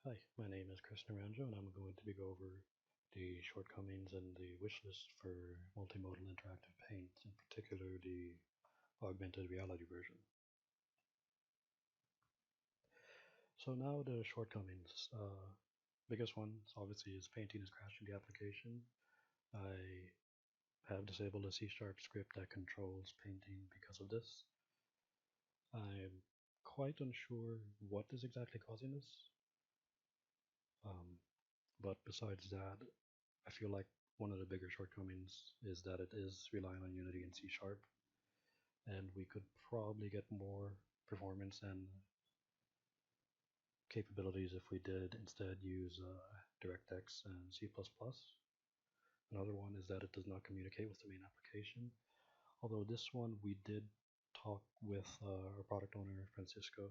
Hi, my name is Chris Naranjo, and I'm going to be go over the shortcomings and the wish list for multimodal interactive paint, in particular the augmented reality version. So now the shortcomings. Biggest one obviously is painting is crashing the application. I have disabled a C# script that controls painting because of this. I'm quite unsure what is exactly causing this. But besides that, I feel like one of the bigger shortcomings is that it is relying on Unity and C#, and we could probably get more performance and capabilities if we did instead use DirectX and C++. Another one is that it does not communicate with the main application, although this one we did talk with our product owner, Francisco,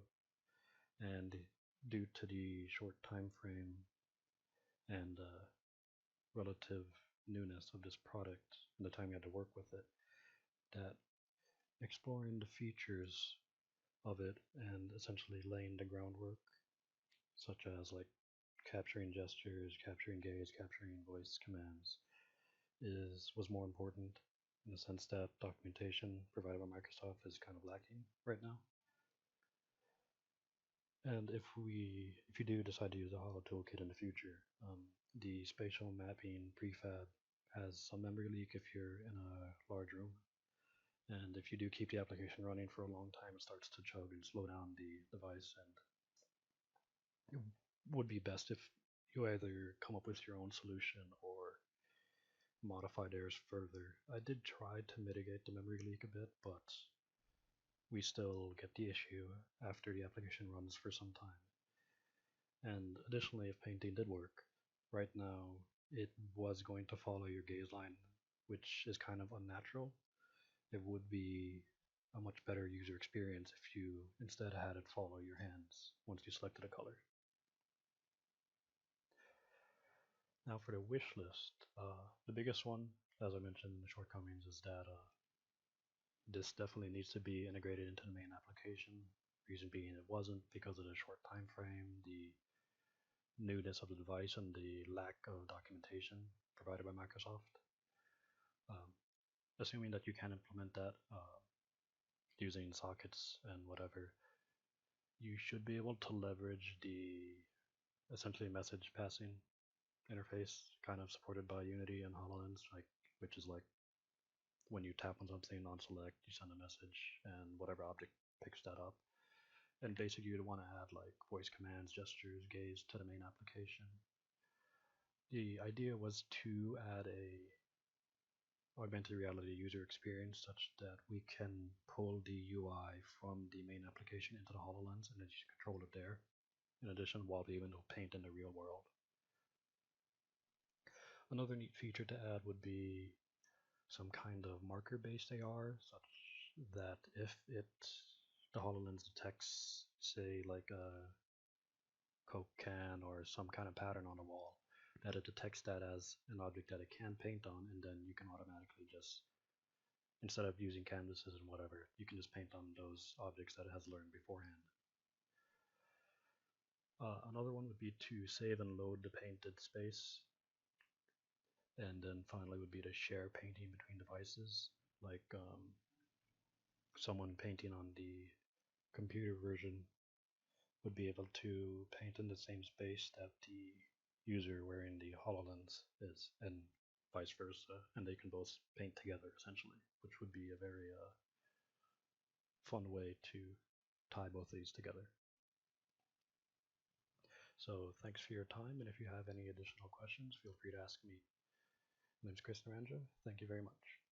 and due to the short time frame and relative newness of this product and the time we had to work with it, that exploring the features of it and essentially laying the groundwork, such as like capturing gestures, capturing gaze, capturing voice commands, was more important in the sense that documentation provided by Microsoft is kind of lacking right now. And if you do decide to use the Holo Toolkit in the future, the spatial mapping prefab has some memory leak if you're in a large room. And if you do keep the application running for a long time, it starts to chug and slow down the device. And it would be best if you either come up with your own solution or modify theirs further. I did try to mitigate the memory leak a bit, but we still get the issue after the application runs for some time. And additionally, if painting did work, right now it was going to follow your gaze line, which is kind of unnatural. It would be a much better user experience if you instead had it follow your hands once you selected a color. Now for the wish list, the biggest one, as I mentioned in the shortcomings, is that this definitely needs to be integrated into the main application. Reason being it wasn't because of the short time frame, the newness of the device, and the lack of documentation provided by Microsoft. Um, Assuming that you can implement that using sockets and whatever, you should be able to leverage the essentially message passing interface kind of supported by Unity and HoloLens, which is like when you tap on something non-select, you send a message and whatever object picks that up. And basically you'd want to add like voice commands, gestures, gaze to the main application. The idea was to add a augmented reality user experience such that we can pull the UI from the main application into the HoloLens and then you control it there. In addition, while being able to paint in the real world. Another neat feature to add would be some kind of marker-based AR, such that if the HoloLens detects, say, like a Coke can or some kind of pattern on a wall, that it detects that as an object that it can paint on, and then you can automatically just, instead of using canvases and whatever, you can just paint on those objects that it has learned beforehand. Another one would be to save and load the painted space. And then finally would be to share painting between devices, like someone painting on the computer version would be able to paint in the same space that the user wearing the HoloLens is, and vice versa, and they can both paint together essentially, which would be a very fun way to tie both of these together. So thanks for your time, and if you have any additional questions, feel free to ask me. My name is Chris Naranjo. Thank you very much.